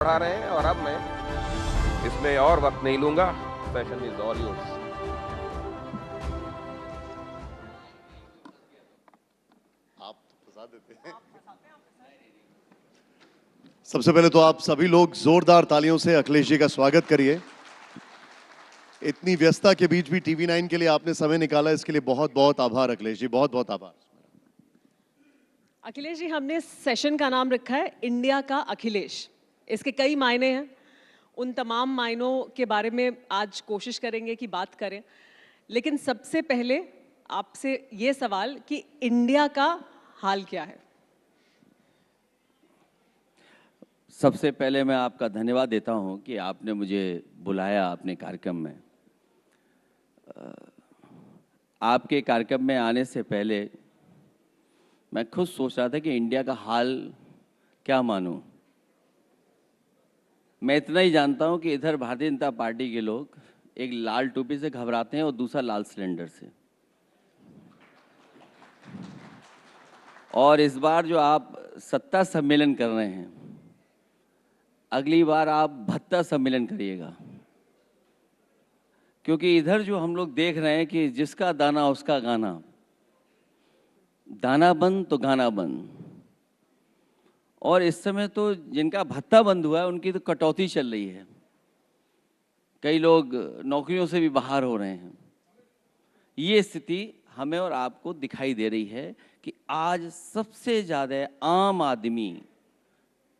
बढ़ा रहे हैं और अब मैं इसमें और वक्त नहीं लूंगा। Session is all yours. आप फंसा देते हैं। सबसे पहले तो आप सभी लोग जोरदार तालियों से अखिलेश जी का स्वागत करिए। इतनी व्यस्तता के बीच भी TV9 के लिए आपने समय निकाला, इसके लिए बहुत बहुत आभार अखिलेश जी, बहुत बहुत आभार। अखिलेश जी, हमने सेशन का नाम रखा है इंडिया का अखिलेश। इसके कई मायने हैं, उन तमाम मायनों के बारे में आज कोशिश करेंगे कि बात करें। लेकिन सबसे पहले आपसे ये सवाल कि इंडिया का हाल क्या है? सबसे पहले मैं आपका धन्यवाद देता हूं कि आपने मुझे बुलाया अपने कार्यक्रम में। आपके कार्यक्रम में आने से पहले मैं खुद सोच रहा था कि इंडिया का हाल क्या मानूं। मैं इतना ही जानता हूं कि इधर भारतीय जनता पार्टी के लोग एक लाल टोपी से घबराते हैं और दूसरा लाल सिलेंडर से। और इस बार जो आप सत्ता सम्मेलन कर रहे हैं, अगली बार आप भत्ता सम्मेलन करिएगा, क्योंकि इधर जो हम लोग देख रहे हैं कि जिसका दाना उसका गाना, दाना बंद तो गाना बंद। और इस समय तो जिनका भत्ता बंद हुआ है उनकी तो कटौती चल रही है, कई लोग नौकरियों से भी बाहर हो रहे हैं। ये स्थिति हमें और आपको दिखाई दे रही है कि आज सबसे ज़्यादा आम आदमी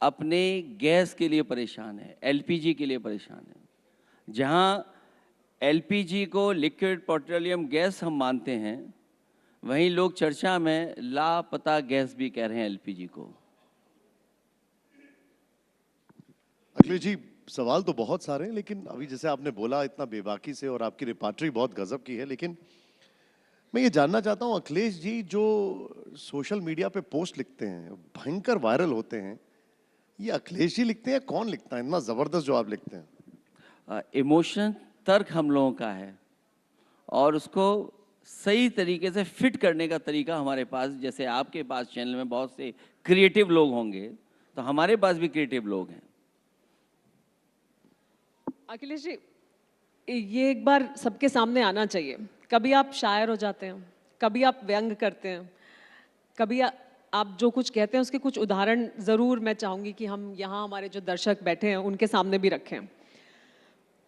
अपने गैस के लिए परेशान है, LPG के लिए परेशान है। जहां LPG को लिक्विड पेट्रोलियम गैस हम मानते हैं, वहीं लोग चर्चा में लापता गैस भी कह रहे हैं LPG को। अखिलेश जी, सवाल तो बहुत सारे हैं, लेकिन अभी जैसे आपने बोला इतना बेबाकी से, और आपकी रिपार्टरी बहुत गजब की है, लेकिन मैं ये जानना चाहता हूं अखिलेश जी, जो सोशल मीडिया पे पोस्ट लिखते हैं भयंकर वायरल होते हैं, ये अखिलेश जी लिखते हैं, कौन लिखता है इतना जबरदस्त जो आप लिखते हैं? इमोशन, तर्क हम लोगों का है और उसको सही तरीके से फिट करने का तरीका हमारे पास, जैसे आपके पास चैनल में बहुत से क्रिएटिव लोग होंगे, तो हमारे पास भी क्रिएटिव लोग हैं। अखिलेश जी, ये एक बार सबके सामने आना चाहिए। कभी आप शायर हो जाते हैं, कभी आप व्यंग करते हैं, कभी आप जो कुछ कहते हैं उसके कुछ उदाहरण ज़रूर मैं चाहूँगी कि हम यहाँ हमारे जो दर्शक बैठे हैं उनके सामने भी रखें।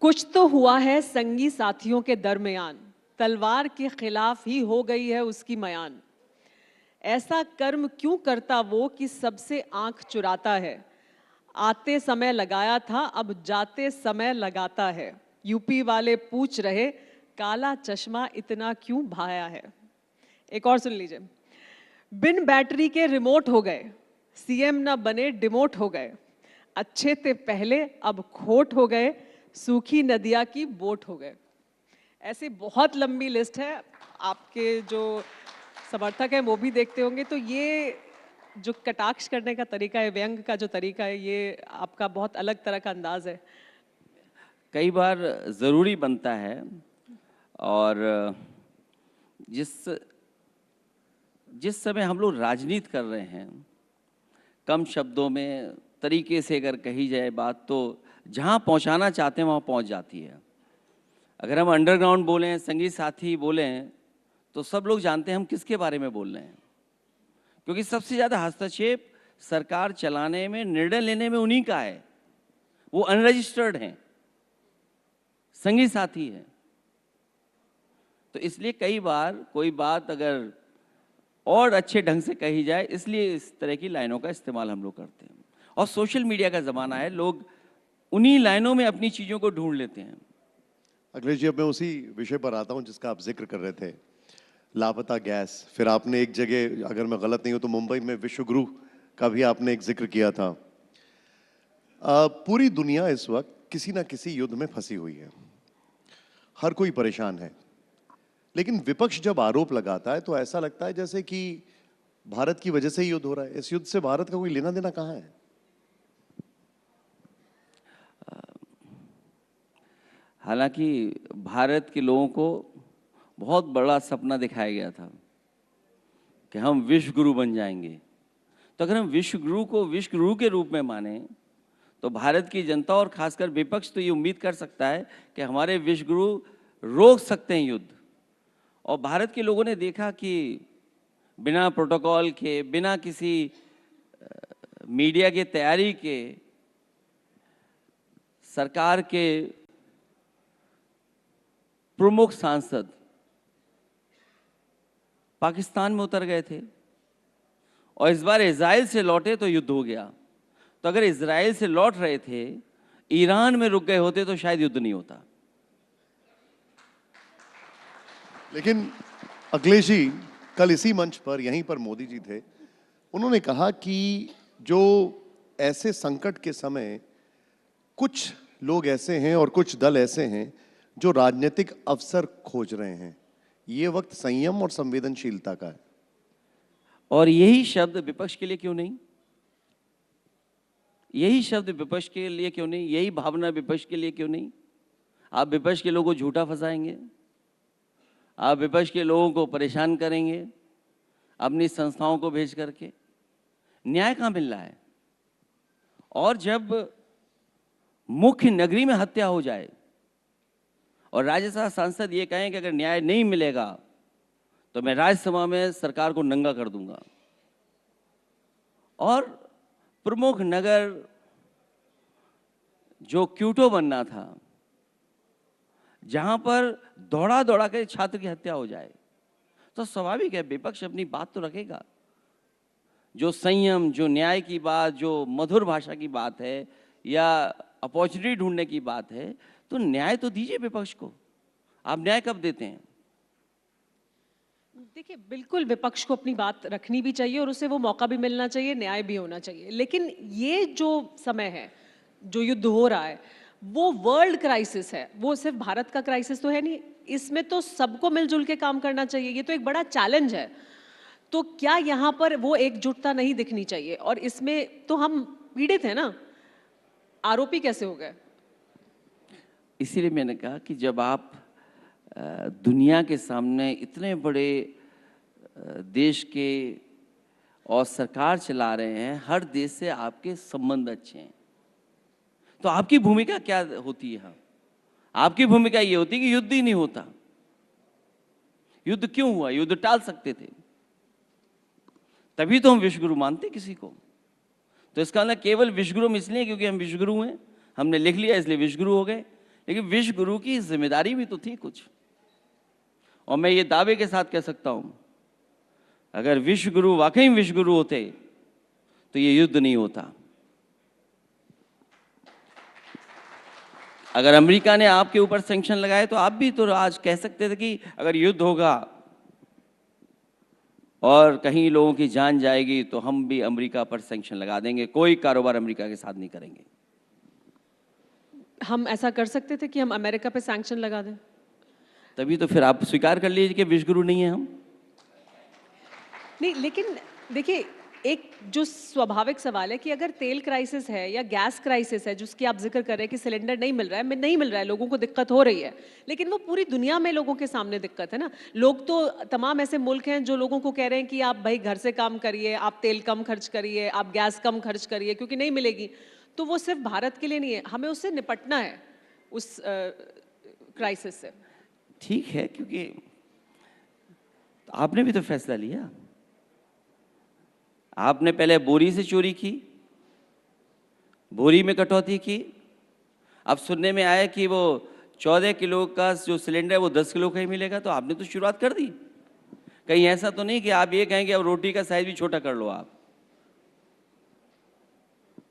कुछ तो हुआ है संगी साथियों के दरमियान, तलवार के खिलाफ ही हो गई है उसकी मयान। ऐसा कर्म क्यों करता वो कि सबसे आंख चुराता है। आते समय लगाया था अब जाते समय लगाता है। यूपी वाले पूछ रहे काला चश्मा इतना क्यों भाया है। एक और सुन लीजिए। बिन बैटरी के रिमोट हो गए, CM ना बने डिमोट हो गए। अच्छे थे पहले अब खोट हो गए, सूखी नदिया की बोट हो गए। ऐसी बहुत लंबी लिस्ट है, आपके जो समर्थक हैं वो भी देखते होंगे। तो ये जो कटाक्ष करने का तरीका है, व्यंग का जो तरीका है, ये आपका बहुत अलग तरह का अंदाज है। कई बार ज़रूरी बनता है, और जिस समय हम लोग राजनीति कर रहे हैं, कम शब्दों में तरीके से अगर कही जाए बात, तो जहाँ पहुँचाना चाहते हैं वहाँ पहुँच जाती है। अगर हम अंडरग्राउंड बोलें, संगीत साथी बोलें, तो सब लोग जानते हैं हम किसके बारे में बोल रहे हैं, क्योंकि सबसे ज़्यादा हस्तक्षेप सरकार चलाने में, निर्णय लेने में उन्हीं का है। वो अनरजिस्टर्ड हैं, संगी साथी हैं। तो इसलिए कई बार कोई बात अगर और अच्छे ढंग से कही जाए, इसलिए इस तरह की लाइनों का इस्तेमाल हम लोग करते हैं। और सोशल मीडिया का ज़माना है, लोग उन्हीं लाइनों में अपनी चीज़ों को ढूंढ लेते हैं। अखिलेश जी, अब मैं उसी विषय पर आता हूं जिसका आप जिक्र कर रहे थे, लापता गैस। फिर आपने एक जगह, अगर मैं गलत नहीं हूं तो मुंबई में विश्वगुरु का भी आपने एक जिक्र किया था। पूरी दुनिया इस वक्त किसी ना किसी युद्ध में फंसी हुई है, हर कोई परेशान है, लेकिन विपक्ष जब आरोप लगाता है तो ऐसा लगता है जैसे कि भारत की वजह से ही युद्ध हो रहा है। इस युद्ध से भारत का कोई लेना देना कहां है? हालांकि भारत के लोगों को बहुत बड़ा सपना दिखाया गया था कि हम विश्व गुरु बन जाएंगे। तो अगर हम विश्व गुरु को विश्व गुरु के रूप में माने, तो भारत की जनता और खासकर विपक्ष तो ये उम्मीद कर सकता है कि हमारे विश्वगुरु रोक सकते हैं युद्ध। और भारत के लोगों ने देखा कि बिना प्रोटोकॉल के, बिना किसी मीडिया की तैयारी के, सरकार के प्रमुख सांसद पाकिस्तान में उतर गए थे और इस बार इजराइल से लौटे तो युद्ध हो गया। तो अगर इजराइल से लौट रहे थे, ईरान में रुक गए होते तो शायद युद्ध नहीं होता। लेकिन अखिलेश जी, कल इसी मंच पर, यहीं पर मोदी जी थे, उन्होंने कहा कि जो ऐसे संकट के समय कुछ लोग ऐसे हैं और कुछ दल ऐसे हैं जो राजनीतिक अवसर खोज रहे हैं, ये वक्त संयम और संवेदनशीलता का है। और यही शब्द विपक्ष के लिए क्यों नहीं? यही शब्द विपक्ष के लिए क्यों नहीं? यही भावना विपक्ष के लिए क्यों नहीं? आप विपक्ष के लोगों को झूठा फंसाएंगे, आप विपक्ष के लोगों को परेशान करेंगे अपनी संस्थाओं को भेज करके। न्याय कहाँ मिल रहा है? और जब मुख्य नगरी में हत्या हो जाए और राज्यसभा सांसद ये कहें कि अगर न्याय नहीं मिलेगा तो मैं राज्यसभा में सरकार को नंगा कर दूंगा, और प्रमुख नगर जो क्यूटो बनना था, जहां पर दौड़ा दौड़ा कर छात्र की हत्या हो जाए, तो स्वाभाविक है विपक्ष अपनी बात तो रखेगा। जो संयम, जो न्याय की बात, जो मधुर भाषा की बात है या अपॉर्चुनिटी ढूंढने की बात है, तो न्याय तो दीजिए विपक्ष को। आप न्याय कब देते हैं? देखिए, बिल्कुल विपक्ष को अपनी बात रखनी भी चाहिए और उसे वो मौका भी मिलना चाहिए, न्याय भी होना चाहिए। लेकिन ये जो समय है, जो युद्ध हो रहा है, वो वर्ल्ड क्राइसिस है, वो सिर्फ भारत का क्राइसिस तो है नहीं। इसमें तो सबको मिलजुल के काम करना चाहिए, ये तो एक बड़ा चैलेंज है। तो क्या यहाँ पर वो एकजुटता नहीं दिखनी चाहिए? और इसमें तो हम पीड़ित हैं ना, आरोपी कैसे हो गए? इसीलिए मैंने कहा कि जब आप दुनिया के सामने इतने बड़े देश के और सरकार चला रहे हैं, हर देश से आपके संबंध अच्छे हैं, तो आपकी भूमिका क्या होती है? आपकी भूमिका ये होती है कि युद्ध ही नहीं होता। युद्ध क्यों हुआ? युद्ध टाल सकते थे, तभी तो हम विश्वगुरु मानते किसी को। तो इसका मतलब केवल विश्वगुरु हम इसलिए क्योंकि हम विश्वगुरु हैं, हमने लिख लिया इसलिए विश्वगुरु हो गए, लेकिन विश्वगुरु की जिम्मेदारी भी तो थी कुछ। और मैं ये दावे के साथ कह सकता हूं, अगर विश्वगुरु वाकई विश्वगुरु होते तो ये युद्ध नहीं होता। अगर अमेरिका ने आपके ऊपर सैंक्शन लगाए तो आप भी तो आज कह सकते थे कि अगर युद्ध होगा और कहीं लोगों की जान जाएगी तो हम भी अमेरिका पर सैंक्शन लगा देंगे, कोई कारोबार अमेरिका के साथ नहीं करेंगे। हम ऐसा कर सकते थे कि हम अमेरिका पे सैंक्शन लगा दें? तभी तो फिर आप स्वीकार कर लीजिए कि विश्वगुरु नहीं है हम। नहीं, लेकिन देखिए, एक जो स्वाभाविक सवाल है कि अगर तेल क्राइसिस है या गैस क्राइसिस है, जिसकी आप जिक्र कर रहे हैं कि सिलेंडर नहीं मिल रहा है, नहीं मिल रहा है, लोगों को दिक्कत हो रही है, लेकिन वो पूरी दुनिया में लोगों के सामने दिक्कत है ना। लोग तो, तमाम ऐसे मुल्क हैं जो लोगों को कह रहे हैं कि आप भाई घर से काम करिए, आप तेल कम खर्च करिए, आप गैस कम खर्च करिए क्योंकि नहीं मिलेगी। तो वो सिर्फ भारत के लिए नहीं है, हमें उससे निपटना है, उस क्राइसिस से। ठीक है, क्योंकि आपने भी तो फैसला लिया। आपने पहले बोरी से चोरी की, बोरी में कटौती की, अब सुनने में आया कि वो 14 किलो का जो सिलेंडर है वो 10 किलो का ही मिलेगा, तो आपने तो शुरुआत कर दी। कहीं ऐसा तो नहीं कि आप ये कहें कि अब रोटी का साइज भी छोटा कर लो आप।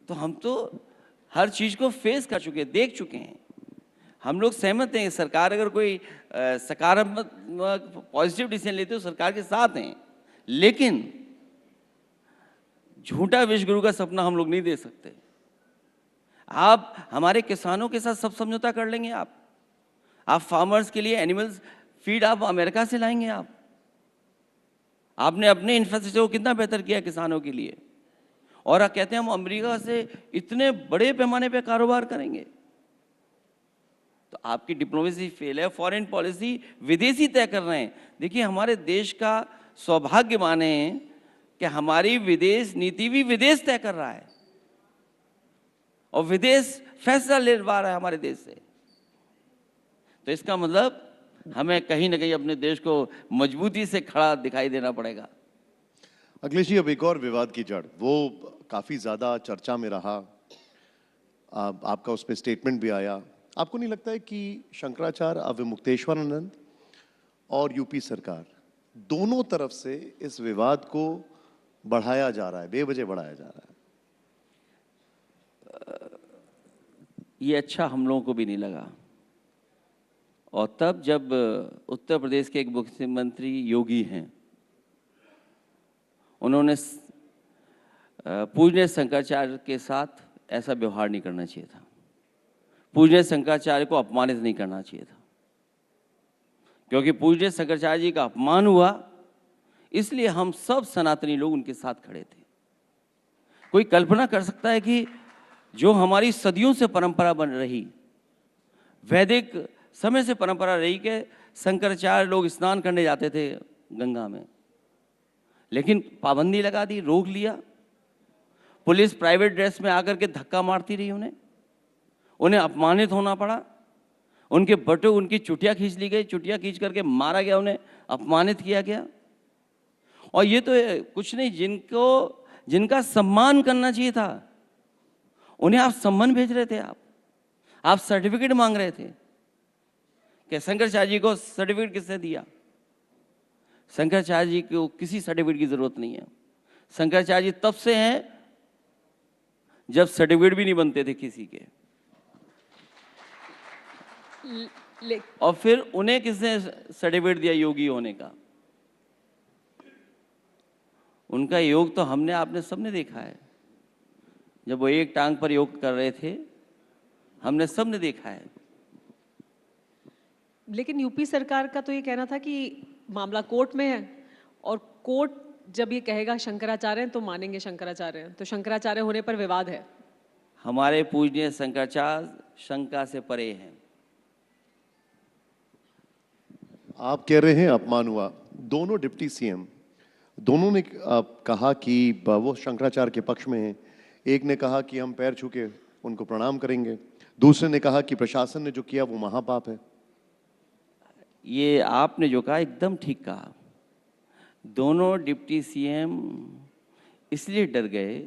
तो हम तो हर चीज को फेस कर चुके हैं, देख चुके हैं। हम लोग सहमत हैं, सरकार अगर कोई सकारात्मक पॉजिटिव डिसीजन लेते हो सरकार के साथ हैं, लेकिन झूठा विश्वगुरु का सपना हम लोग नहीं दे सकते। आप हमारे किसानों के साथ सब समझौता कर लेंगे, आप फार्मर्स के लिए एनिमल्स फीड आप अमेरिका से लाएंगे। आपने अपने इंफ्रास्ट्रक्चर को कितना बेहतर किया किसानों के लिए, और आप कहते हैं हम अमेरिका से इतने बड़े पैमाने पे कारोबार करेंगे। तो आपकी डिप्लोमेसी फेल है, फॉरेन पॉलिसी विदेशी तय कर रहे हैं। देखिए, हमारे देश का सौभाग्य माने कि हमारी विदेश नीति भी विदेश तय कर रहा है, और विदेश फैसला ले पा रहा है हमारे देश से। तो इसका मतलब हमें कहीं ना कहीं अपने देश को मजबूती से खड़ा दिखाई देना पड़ेगा। अखिलेश जी, अब एक और विवाद की जड़, वो काफी ज्यादा चर्चा में रहा, आपका उस पर स्टेटमेंट भी आया। आपको नहीं लगता है कि शंकराचार्य अवमुक्तेश्वरानंद और यूपी सरकार दोनों तरफ से इस विवाद को बढ़ाया जा रहा है, बेवजह बढ़ाया जा रहा है? ये अच्छा हम लोगों को भी नहीं लगा। और तब जब उत्तर प्रदेश के एक मुख्यमंत्री योगी हैं, उन्होंने पूज्य शंकराचार्य के साथ ऐसा व्यवहार नहीं करना चाहिए था, पूज्य शंकराचार्य को अपमानित नहीं करना चाहिए था, क्योंकि पूज्य शंकराचार्य जी का अपमान हुआ इसलिए हम सब सनातनी लोग उनके साथ खड़े थे। कोई कल्पना कर सकता है कि जो हमारी सदियों से परंपरा बन रही, वैदिक समय से परंपरा रही कि शंकराचार्य लोग स्नान करने जाते थे गंगा में, लेकिन पाबंदी लगा दी, रोक लिया। पुलिस प्राइवेट ड्रेस में आकर के धक्का मारती रही, उन्हें अपमानित होना पड़ा, उनके बटुक, उनकी चुटिया खींच ली गई, चुटिया खींच करके मारा गया, उन्हें अपमानित किया गया। और ये तो कुछ नहीं, जिनका सम्मान करना चाहिए था उन्हें आप सम्मान भेज रहे थे, आप सर्टिफिकेट मांग रहे थे कि शंकराचार्य जी को सर्टिफिकेट किसने दिया? शंकराचार्य जी को किसी सर्टिफिकेट की जरूरत नहीं है। शंकराचार्य जी तब से हैं जब सर्टिफिकेट भी नहीं बनते थे किसी के। और फिर उन्हें किसने सर्टिफिकेट दिया योगी होने का? उनका योग तो हमने, आपने सबने देखा है। जब वो एक टांग पर योग कर रहे थे, हमने सबने देखा है। लेकिन यूपी सरकार का तो ये कहना था कि मामला कोर्ट में है, और कोर्ट जब ये कहेगा शंकराचार्य हैं तो मानेंगे शंकराचार्य हैं, तो शंकराचार्य होने पर विवाद है। हमारे पूजनीय शंकराचार्य शंका से परे हैं। आप कह रहे हैं अपमान हुआ, दोनों डिप्टी सीएम दोनों ने कहा कि वो शंकराचार्य के पक्ष में हैं। एक ने कहा कि हम पैर छू के उनको प्रणाम करेंगे, दूसरे ने कहा कि प्रशासन ने जो किया वो महापाप है। ये आपने जो कहा एकदम ठीक कहा। दोनों डिप्टी सीएम इसलिए डर गए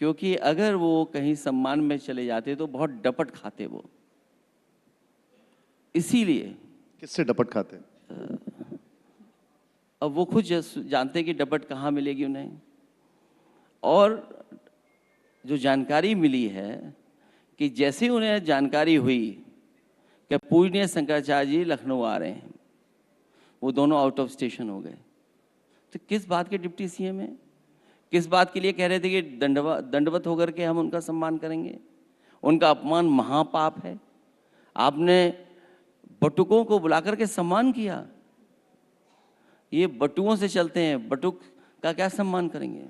क्योंकि अगर वो कहीं सम्मान में चले जाते तो बहुत डपट खाते वो, इसीलिए। किससे डपट खाते? अब वो खुद जानते हैं कि डपट कहाँ मिलेगी उन्हें। और जो जानकारी मिली है कि जैसे उन्हें जानकारी हुई कि पूजनीय शंकराचार्य जी लखनऊ आ रहे हैं, वो दोनों आउट ऑफ स्टेशन हो गए। तो किस बात के डिप्टी सीएम हैं? किस बात के लिए कह रहे थे कि दंडवत होकर के हम उनका सम्मान करेंगे? उनका अपमान महापाप है। आपने बटुकों को बुलाकर के सम्मान किया। ये बटुओं से चलते हैं, बटुक का क्या सम्मान करेंगे?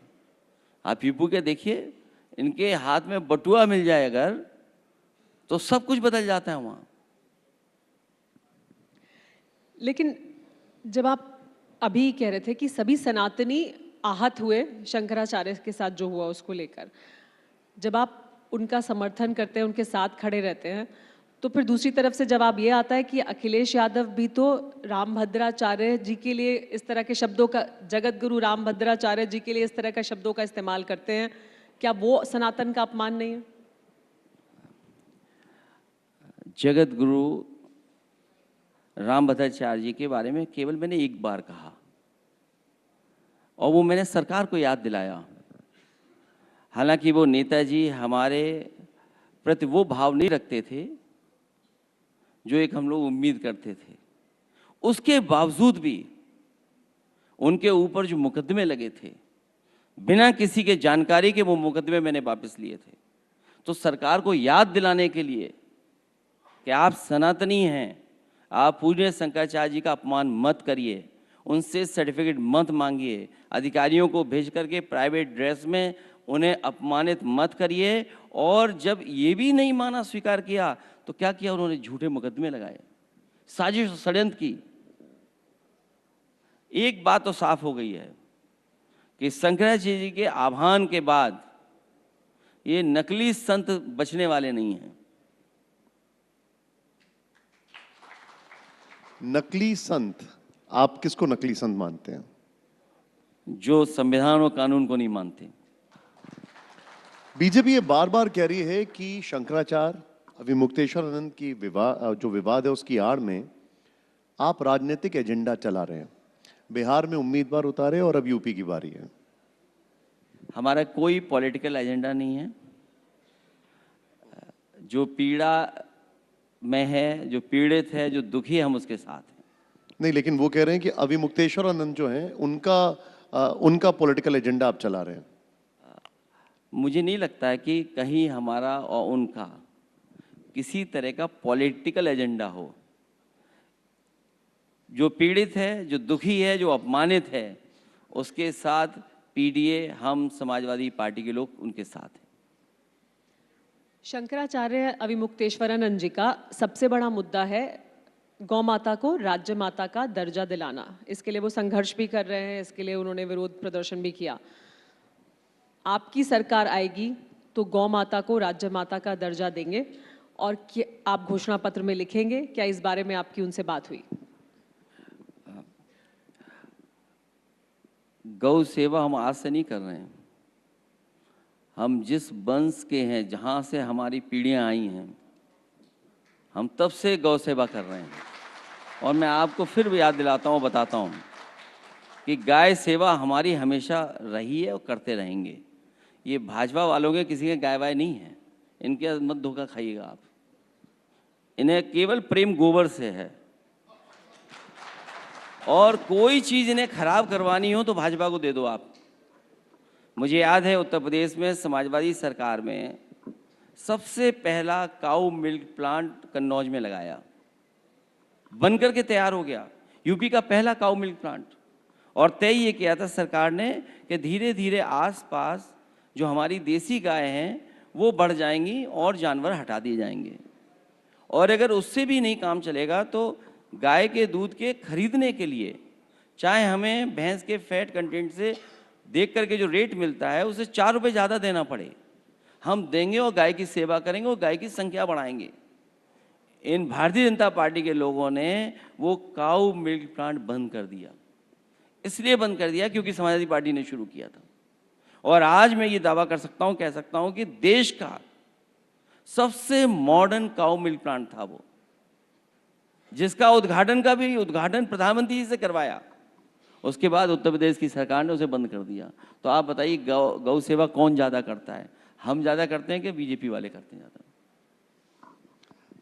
आप यूपी के देखिए, इनके हाथ में बटुआ मिल जाए अगर, तो सब कुछ बदल जाता है वहां। लेकिन जब आप अभी कह रहे थे कि सभी सनातनी आहत हुए शंकराचार्य के साथ जो हुआ उसको लेकर, जब आप उनका समर्थन करते हैं, उनके साथ खड़े रहते हैं, तो फिर दूसरी तरफ से जवाब ये आता है कि अखिलेश यादव भी तो रामभद्राचार्य जी के लिए इस तरह के शब्दों का, जगत गुरु रामभद्राचार्य जी के लिए इस तरह का शब्दों का इस्तेमाल करते हैं। क्या वो सनातन का अपमान नहीं है? जगत गुरु रामभद्राचार्य जी के बारे में केवल मैंने एक बार कहा, और वो मैंने सरकार को याद दिलाया। हालांकि वो नेताजी हमारे प्रति वो भाव नहीं रखते थे जो एक हम लोग उम्मीद करते थे। उसके बावजूद भी उनके ऊपर जो मुकदमे लगे थे, बिना किसी के जानकारी के वो मुकदमे मैंने वापस लिए थे। तो सरकार को याद दिलाने के लिए कि आप सनातनी हैं, आप पूज्य शंकराचार्य जी का अपमान मत करिए, उनसे सर्टिफिकेट मत मांगिए, अधिकारियों को भेज करके प्राइवेट ड्रेस में उन्हें अपमानित मत करिए। और जब ये भी नहीं माना, स्वीकार किया, तो क्या किया उन्होंने? झूठे मुकदमे लगाए, साजिश और षड्यंत्र की। एक बात तो साफ हो गई है कि शंकराचार्य जी के आह्वान के बाद ये नकली संत बचने वाले नहीं हैं। नकली संत, आप किसको नकली संत मानते हैं? जो संविधान और कानून को नहीं मानते। बीजेपी ये बार बार कह रही है कि शंकराचार्य, अविमुक्तेश्वरानंद की जो विवाद है उसकी आड़ में आप राजनीतिक एजेंडा चला रहे हैं। बिहार में उम्मीदवार उतारे और अब यूपी की बारी है। हमारा कोई पॉलिटिकल एजेंडा नहीं है। जो पीड़ा में है, जो पीड़ित है, जो दुखी है, हम उसके साथ हैं। नहीं, लेकिन वो कह रहे हैं कि अविमुक्तेश्वरानंद जो हैं उनका पॉलिटिकल एजेंडा आप चला रहे हैं। मुझे नहीं लगता है कि कहीं हमारा और उनका किसी तरह का पॉलिटिकल एजेंडा हो। जो पीड़ित है, जो दुखी है, जो अपमानित है, उसके साथ पीडीए, हम समाजवादी पार्टी के लोग उनके साथ हैं। शंकराचार्य अविमुक्तेश्वरानंद जी का सबसे बड़ा मुद्दा है गौ माता को राज्य माता का दर्जा दिलाना। इसके लिए वो संघर्ष भी कर रहे हैं, इसके लिए उन्होंने विरोध प्रदर्शन भी किया। आपकी सरकार आएगी तो गौ माता को राज्य माता का दर्जा देंगे, और क्या आप घोषणा पत्र में लिखेंगे? क्या इस बारे में आपकी उनसे बात हुई? गौ सेवा हम आज से नहीं कर रहे हैं। हम जिस वंश के हैं, जहाँ से हमारी पीढ़ियाँ आई हैं, हम तब से गौ सेवा कर रहे हैं। और मैं आपको फिर भी याद दिलाता हूँ, बताता हूँ कि गाय सेवा हमारी हमेशा रही है और करते रहेंगे। ये भाजपा वालों के किसी के गाय वाय नहीं है, इनके मत धोखा खाइएगा आप। इन्हें केवल प्रेम गोबर से है, और कोई चीज़ इन्हें खराब करवानी हो तो भाजपा को दे दो आप। मुझे याद है उत्तर प्रदेश में समाजवादी सरकार में सबसे पहला काऊ मिल्क प्लांट कन्नौज में लगाया, बनकर के तैयार हो गया, यूपी का पहला काऊ मिल्क प्लांट। और तय ये किया था सरकार ने कि धीरे धीरे आसपास जो हमारी देसी गाय हैं वो बढ़ जाएंगी और जानवर हटा दिए जाएंगे। और अगर उससे भी नहीं काम चलेगा तो गाय के दूध के खरीदने के लिए, चाहे हमें भैंस के फैट कंटेंट से देख करके जो रेट मिलता है उसे 4 रुपये ज़्यादा देना पड़े, हम देंगे और गाय की सेवा करेंगे और गाय की संख्या बढ़ाएंगे। इन भारतीय जनता पार्टी के लोगों ने वो काऊ मिल्क प्लांट बंद कर दिया। इसलिए बंद कर दिया क्योंकि समाजवादी पार्टी ने शुरू किया था। और आज मैं ये दावा कर सकता हूँ, कह सकता हूँ कि देश का सबसे मॉडर्न काऊ मिल्क प्लांट था वो, जिसका उद्घाटन प्रधानमंत्री जी से करवाया। उसके बाद उत्तर प्रदेश की सरकार ने उसे बंद कर दिया। तो आप बताइए गौ सेवा कौन ज़्यादा करता है? हम ज़्यादा करते हैं कि बीजेपी वाले करते हैं ज़्यादा?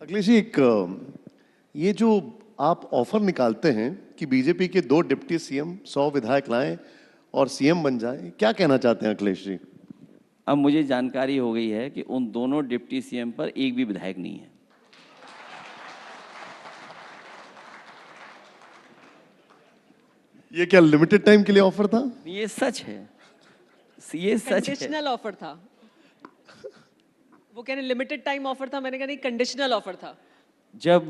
अखिलेश जी, ये जो आप ऑफर निकालते हैं कि बीजेपी के 2 डिप्टी सीएम 100 विधायक लाएं और सीएम बन जाएं, क्या कहना चाहते हैं अखिलेश जी? अब मुझे जानकारी हो गई है कि उन दोनों डिप्टी सीएम पर एक भी विधायक नहीं है। ये क्या लिमिटेड टाइम के लिए ऑफर था? ये सच है, ये सच है। कंडीशनल ऑफर था। वो कह रहे लिमिटेड टाइम ऑफर था, मैंने कहा नहीं, कंडीशनल ऑफर था। जब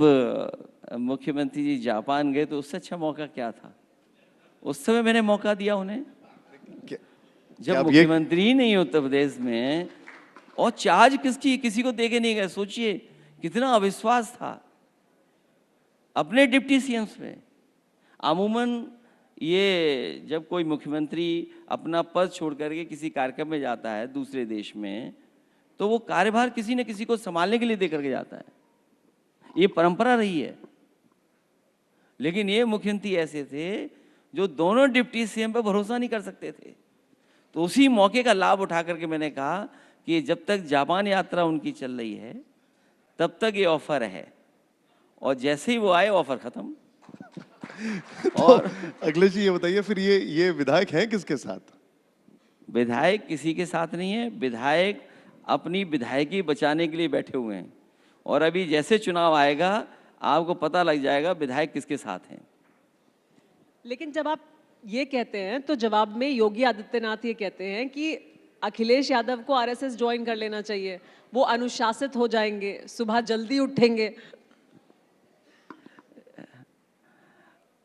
मुख्यमंत्री जी जापान गए तो उससे अच्छा मौका क्या था? उस समय मैंने मौका दिया उन्हें। जब मुख्यमंत्री ही नहीं उत्तर प्रदेश में, और चार्ज किसी को देके नहीं गए। सोचिए कितना अविश्वास था अपने डिप्टी सीएम्स पे। अमूमन ये जब कोई मुख्यमंत्री अपना पद छोड़ करके किसी कार्यक्रम में जाता है दूसरे देश में, तो वो कार्यभार किसी न किसी को संभालने के लिए दे करके जाता है, ये परंपरा रही है। लेकिन ये मुख्यमंत्री ऐसे थे जो दोनों डिप्टी सीएम पे भरोसा नहीं कर सकते थे। तो उसी मौके का लाभ उठा करके मैंने कहा कि जब तक जापान यात्रा उनकी चल रही है तब तक ये ऑफर है, और जैसे ही वो आए ऑफर खत्म। और अखिलेश जी ये बताइए, फिर ये विधायक हैं किसके साथ? विधायक किसी के साथ नहीं है। विधायक अपनी विधायकी बचाने के लिए बैठे हुए हैं, और अभी जैसे चुनाव आएगा आपको पता लग जाएगा विधायक किसके साथ हैं। लेकिन जब आप ये कहते हैं तो जवाब में योगी आदित्यनाथ ये कहते हैं कि अखिलेश यादव को आरएसएस ज्वाइन कर लेना चाहिए, वो अनुशासित हो जाएंगे, सुबह जल्दी उठेंगे।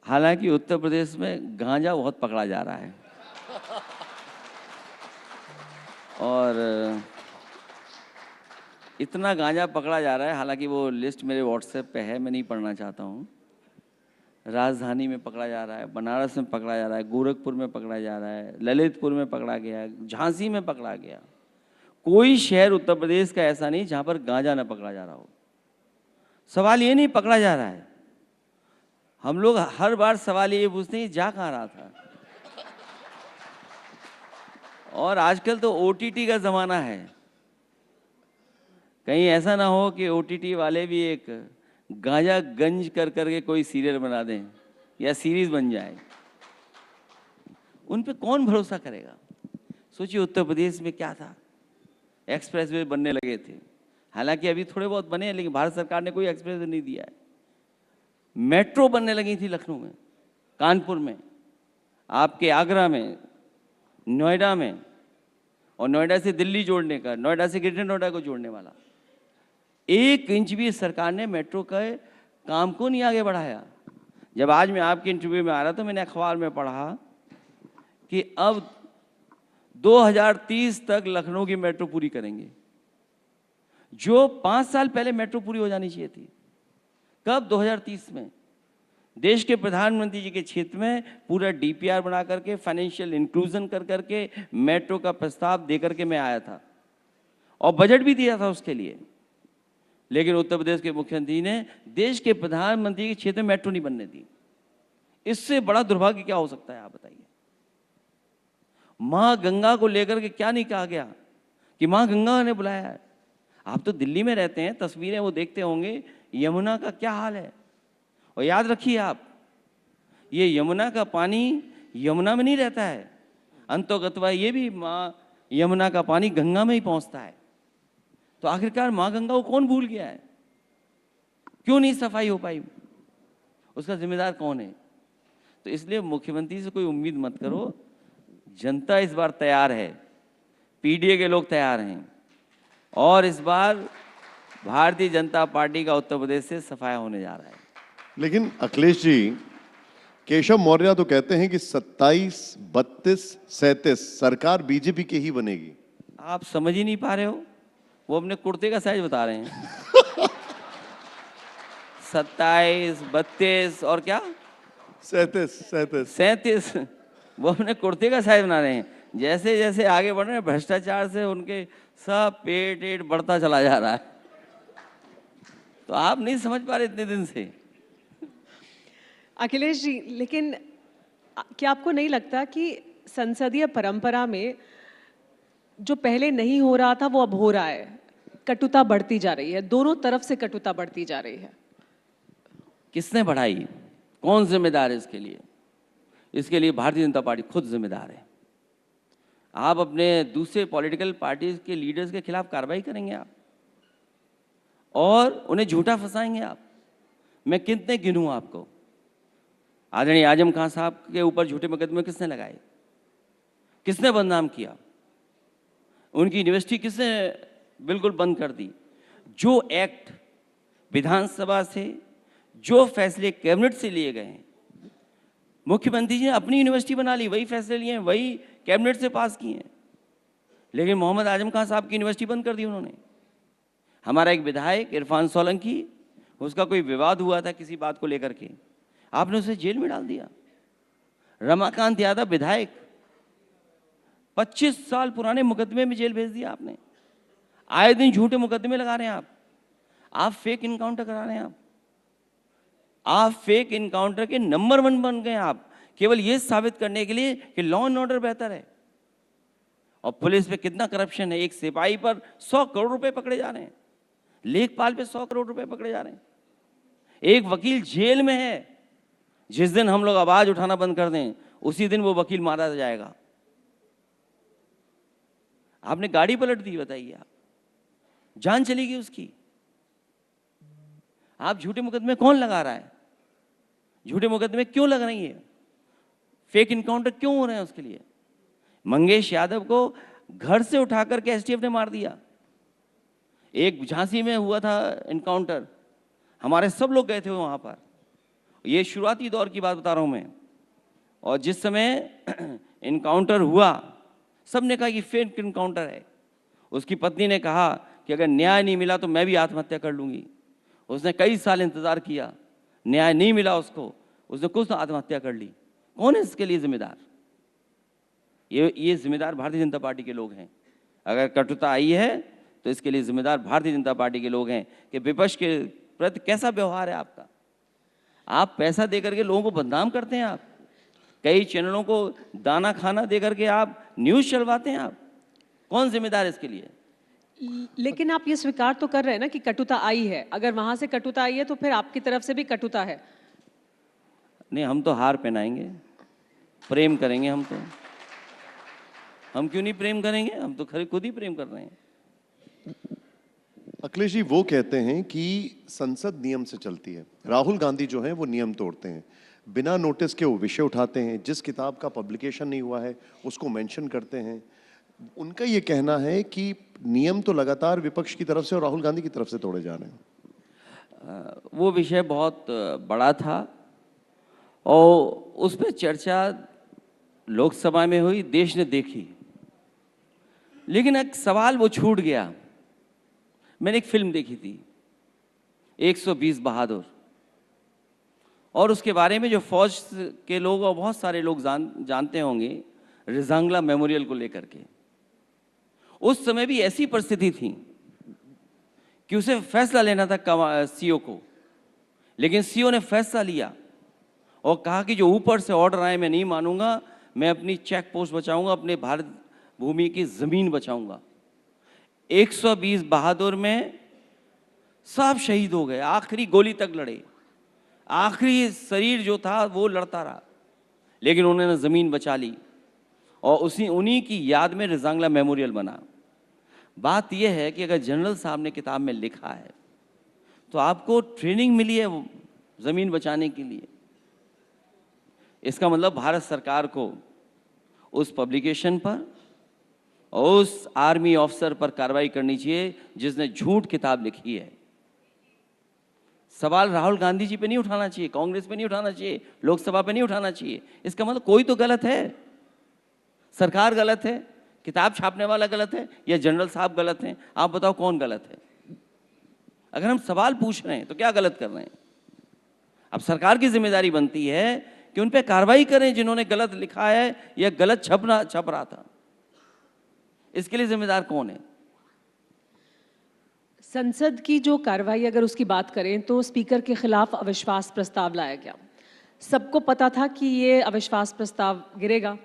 हालांकि उत्तर प्रदेश में गांजा बहुत पकड़ा जा रहा है, और इतना गांजा पकड़ा जा रहा है, हालांकि वो लिस्ट मेरे व्हाट्सएप पे है, मैं नहीं पढ़ना चाहता हूँ। राजधानी में पकड़ा जा रहा है, बनारस में पकड़ा जा रहा है, गोरखपुर में पकड़ा जा रहा है, ललितपुर में पकड़ा गया, झांसी में पकड़ा गया। कोई शहर उत्तर प्रदेश का ऐसा नहीं जहाँ पर गांजा न पकड़ा जा रहा हो। सवाल ये नहीं पकड़ा जा रहा है, हम लोग हर बार सवाल ये पूछते हैं जा कहाँ रहा था। और आजकल तो OTT का ज़माना है, कहीं ऐसा ना हो कि OTT वाले भी एक गांजा गंज कर करके कोई सीरियल बना दें या सीरीज बन जाए। उन पे कौन भरोसा करेगा। सोचिए उत्तर प्रदेश में क्या था, एक्सप्रेसवे बनने लगे थे, हालांकि अभी थोड़े बहुत बने हैं, लेकिन भारत सरकार ने कोई एक्सप्रेसवे नहीं दिया है। मेट्रो बनने लगी थी लखनऊ में, कानपुर में, आपके आगरा में, नोएडा में, और नोएडा से दिल्ली जोड़ने का, नोएडा से ग्रेटर नोएडा को जोड़ने वाला 1 इंच भी सरकार ने मेट्रो के काम को नहीं आगे बढ़ाया। जब आज मैं आपके इंटरव्यू में आ रहा तो मैंने अखबार में पढ़ा कि अब 2030 तक लखनऊ की मेट्रो पूरी करेंगे, जो 5 साल पहले मेट्रो पूरी हो जानी चाहिए थी। कब? 2030 में। देश के प्रधानमंत्री जी के क्षेत्र में पूरा DPR बना करके, फाइनेंशियल इंक्लूजन कर करके मेट्रो का प्रस्ताव दे करके मैं आया था और बजट भी दिया था उसके लिए। लेकिन उत्तर प्रदेश के मुख्यमंत्री ने देश के प्रधानमंत्री के क्षेत्र में मेट्रो नहीं बनने दी। इससे बड़ा दुर्भाग्य क्या हो सकता है, आप बताइए। मां गंगा को लेकर के क्या नहीं कहा गया कि मां गंगा ने बुलाया है। आप तो दिल्ली में रहते हैं, तस्वीरें वो देखते होंगे, यमुना का क्या हाल है। और याद रखिए आप, ये यमुना का पानी यमुना में नहीं रहता है, अंतोगत्वा ये भी मां यमुना का पानी गंगा में ही पहुंचता है। तो आखिरकार मां गंगा को कौन भूल गया है, क्यों नहीं सफाई हो पाई, उसका जिम्मेदार कौन है। तो इसलिए मुख्यमंत्री से कोई उम्मीद मत करो। जनता इस बार तैयार है, PDA के लोग तैयार हैं, और इस बार भारतीय जनता पार्टी का उत्तर प्रदेश से सफाया होने जा रहा है। लेकिन अखिलेश जी, केशव मौर्य तो कहते हैं कि 27, 32, 37 सरकार बीजेपी की ही बनेगी। आप समझ ही नहीं पा रहे हो, वो अपने कुर्ते का साइज बता रहे हैं। 27, 32 और क्या 37, वो अपने कुर्ते का साइज बना रहे हैं। जैसे जैसे आगे बढ़ रहे हैं, भ्रष्टाचार से उनके सब पेट बढ़ता चला जा रहा है। तो आप नहीं समझ पा रहे इतने दिन से। अखिलेश जी, लेकिन क्या आपको नहीं लगता कि संसदीय परंपरा में जो पहले नहीं हो रहा था वो अब हो रहा है, कटुता बढ़ती जा रही है, दोनों तरफ से कटुता बढ़ती जा रही है। किसने बढ़ाई, कौन जिम्मेदार है इसके लिए? इसके लिए भारतीय जनता पार्टी खुद जिम्मेदार है। आप अपने दूसरे पॉलिटिकल पार्टीज के लीडर्स के खिलाफ कार्रवाई करेंगे आप, और उन्हें झूठा फंसाएंगे आप। मैं कितने गिनूं आपको। आदरणीय आजम खान साहब के ऊपर झूठे मुकदमे किसने लगाए, किसने बदनाम किया, उनकी यूनिवर्सिटी किसने बिल्कुल बंद कर दी। जो एक्ट विधानसभा से, जो फैसले कैबिनेट से लिए गए हैं, मुख्यमंत्री जी ने अपनी यूनिवर्सिटी बना ली, वही फैसले लिए हैं, वही कैबिनेट से पास किए हैं। लेकिन मोहम्मद आजम खान साहब की यूनिवर्सिटी बंद कर दी उन्होंने। हमारा एक विधायक इरफान सोलंकी, उसका कोई विवाद हुआ था किसी बात को लेकर के, आपने उसे जेल में डाल दिया। रमाकांत यादव विधायक, 25 साल पुराने मुकदमे में जेल भेज दिया आपने। आए दिन झूठे मुकदमे लगा रहे हैं आप फेक इनकाउंटर करा रहे हैं आप फेक इनकाउंटर के नंबर 1 बन गए आप, केवल ये साबित करने के लिए कि लॉ एंड ऑर्डर बेहतर है। और पुलिस पे कितना करप्शन है, एक सिपाही पर 100 करोड़ रुपए पकड़े जा रहे हैं, लेखपाल पे 100 करोड़ रुपए पकड़े जा रहे हैं, एक वकील जेल में है। जिस दिन हम लोग आवाज उठाना बंद कर दें, उसी दिन वो वकील मारा जाएगा। आपने गाड़ी पलट दी, बताइए आप, जान चलेगी उसकी। आप झूठे मुकदमे कौन लगा रहा है, झूठे मुकदमे क्यों लग रही है, फेक इनकाउंटर क्यों हो रहे हैं उसके लिए। मंगेश यादव को घर से उठा करके एसटीएफ ने मार दिया। एक झांसी में हुआ था इनकाउंटर, हमारे सब लोग गए थे वहां पर। ये शुरुआती दौर की बात बता रहा हूं मैं। और जिस समय इनकाउंटर हुआ, सबने कहा कि फेक इनकाउंटर है। उसकी पत्नी ने कहा कि अगर न्याय नहीं मिला तो मैं भी आत्महत्या कर लूँगी। उसने कई साल इंतज़ार किया, न्याय नहीं मिला उसको, उसने कुछ तो आत्महत्या कर ली। कौन है इसके लिए जिम्मेदार? ये जिम्मेदार भारतीय जनता पार्टी के लोग हैं। अगर कटुता आई है तो इसके लिए जिम्मेदार भारतीय जनता पार्टी के लोग हैं कि विपक्ष के प्रति कैसा व्यवहार है आपका। आप पैसा दे करके लोगों को बदनाम करते हैं, आप कई चैनलों को दाना खाना दे करके आप न्यूज़ चलवाते हैं। आप कौन जिम्मेदार है इसके लिए? लेकिन आप ये स्वीकार तो कर रहे हैं ना कि कटुता आई है। अगर वहां से कटुता आई है तो फिर आपकी तरफ से भी कटुता है। नहीं, हम तो हार पहनाएंगे, प्रेम करेंगे। हम क्यों नहीं प्रेम करेंगे? हम तो खरे खुद ही प्रेम कर रहे हैं। अखिलेश जी वो कहते हैं कि संसद नियम से चलती है, राहुल गांधी जो है वो नियम तोड़ते हैं, बिना नोटिस के वो विषय उठाते हैं, जिस किताब का पब्लिकेशन नहीं हुआ है उसको मेंशन करते हैं। उनका ये कहना है कि नियम तो लगातार विपक्ष की तरफ से और राहुल गांधी की तरफ से तोड़े जा रहे हैं। वो विषय बहुत बड़ा था और उस पर चर्चा लोकसभा में हुई, देश ने देखी, लेकिन एक सवाल वो छूट गया। मैंने एक फिल्म देखी थी 120 बहादुर, और उसके बारे में जो फौज के लोग और बहुत सारे लोग जानते होंगे, रिजांगला मेमोरियल को लेकर के उस समय भी ऐसी परिस्थिति थी कि उसे फैसला लेना था सीओ को, लेकिन सीओ ने फैसला लिया और कहा कि जो ऊपर से ऑर्डर आए मैं नहीं मानूंगा, मैं अपनी चेक पोस्ट बचाऊंगा, अपने भारत भूमि की जमीन बचाऊंगा। 120 बहादुर में सब शहीद हो गए, आखिरी गोली तक लड़े, आखिरी शरीर जो था वो लड़ता रहा, लेकिन उन्होंने जमीन बचा ली और उन्हीं की याद में रिजांगला मेमोरियल बना। बात यह है कि अगर जनरल साहब ने किताब में लिखा है तो आपको ट्रेनिंग मिली है वो जमीन बचाने के लिए। इसका मतलब भारत सरकार को उस पब्लिकेशन पर और उस आर्मी ऑफिसर पर कार्रवाई करनी चाहिए जिसने झूठ किताब लिखी है। सवाल राहुल गांधी जी पे नहीं उठाना चाहिए, कांग्रेस पे नहीं उठाना चाहिए, लोकसभा पे नहीं उठाना चाहिए। इसका मतलब कोई तो गलत है, सरकार गलत है, किताब छापने वाला गलत है, या जनरल साहब गलत हैं। आप बताओ कौन गलत है? अगर हम सवाल पूछ रहे हैं तो क्या गलत कर रहे हैं? अब सरकार की जिम्मेदारी बनती है कि उन पे कार्रवाई करें जिन्होंने गलत लिखा है या गलत छप रहा था। इसके लिए जिम्मेदार कौन है? संसद की जो कार्रवाई, अगर उसकी बात करें तो स्पीकर के खिलाफ अविश्वास प्रस्ताव लाया गया। सबको पता था कि ये अविश्वास प्रस्ताव गिरेगा।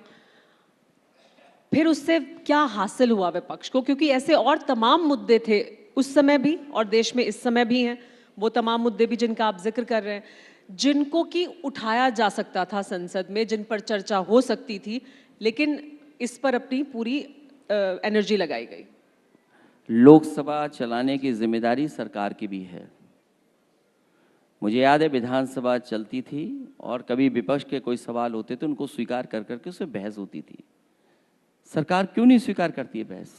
फिर उससे क्या हासिल हुआ विपक्ष को? क्योंकि ऐसे और तमाम मुद्दे थे उस समय भी और देश में इस समय भी हैं, वो तमाम मुद्दे भी जिनका आप जिक्र कर रहे हैं, जिनको कि उठाया जा सकता था संसद में, जिन पर चर्चा हो सकती थी, लेकिन इस पर अपनी पूरी एनर्जी लगाई गई। लोकसभा चलाने की जिम्मेदारी सरकार की भी है। मुझे याद है विधानसभा चलती थी और कभी विपक्ष के कोई सवाल होते थे, उनको स्वीकार कर करके उससे बहस होती थी। सरकार क्यों नहीं स्वीकार करती है बहस?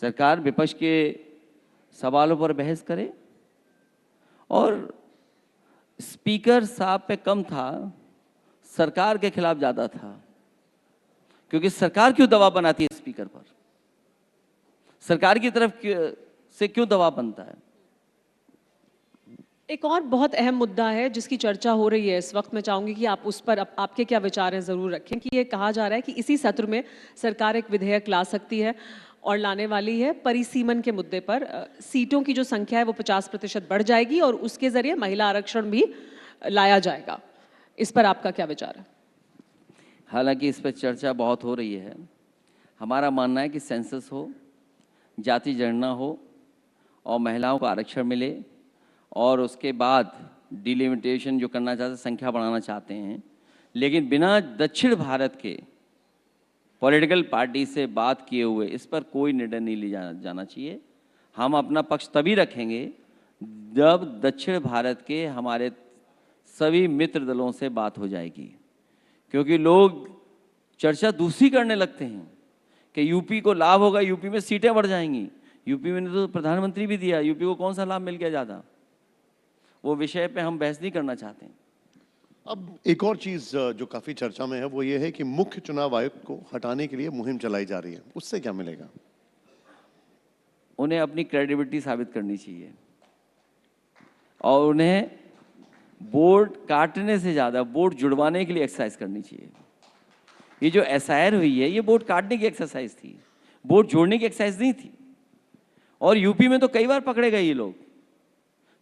सरकार विपक्ष के सवालों पर बहस करे। और स्पीकर साहब पे कम था, सरकार के खिलाफ ज्यादा था, क्योंकि सरकार क्यों दबाव बनाती है स्पीकर पर? सरकार की तरफ से क्यों दबाव बनता है? एक और बहुत अहम मुद्दा है जिसकी चर्चा हो रही है इस वक्त, मैं चाहूंगी कि आप उस पर आपके क्या विचार हैं ज़रूर रखें। कि ये कहा जा रहा है कि इसी सत्र में सरकार एक विधेयक ला सकती है और लाने वाली है परिसीमन के मुद्दे पर। सीटों की जो संख्या है वो 50% बढ़ जाएगी और उसके जरिए महिला आरक्षण भी लाया जाएगा। इस पर आपका क्या विचार है? हालांकि इस पर चर्चा बहुत हो रही है। हमारा मानना है कि सेंसस हो, जाति जनगणना हो और महिलाओं को आरक्षण मिले, और उसके बाद डिलिमिटेशन जो करना चाहते हैं, संख्या बढ़ाना चाहते हैं, लेकिन बिना दक्षिण भारत के पॉलिटिकल पार्टी से बात किए हुए इस पर कोई निर्णय नहीं लिया जाना चाहिए। हम अपना पक्ष तभी रखेंगे जब दक्षिण भारत के हमारे सभी मित्र दलों से बात हो जाएगी, क्योंकि लोग चर्चा दूसरी करने लगते हैं कि यूपी को लाभ होगा, यूपी में सीटें बढ़ जाएंगी। यूपी में तो प्रधानमंत्री भी दिया, यूपी को कौन सा लाभ मिल गया ज़्यादा? वो विषय पे हम बहस नहीं करना चाहते हैं। अब एक और चीज जो काफी चर्चा में है वो ये है कि मुख्य चुनाव आयुक्त को हटाने के लिए मुहिम चलाई जा रही है, उससे क्या मिलेगा? उन्हें अपनी क्रेडिबिलिटी साबित करनी चाहिए और उन्हें वोट काटने से ज़्यादा वोट जुड़वाने के लिए एक्सरसाइज करनी चाहिए। ये जो एसआईआर हुई है ये वोट काटने की एक्सरसाइज थी, वोट जोड़ने की एक्सरसाइज नहीं थी। और यूपी में तो कई बार पकड़े गए ये लोग।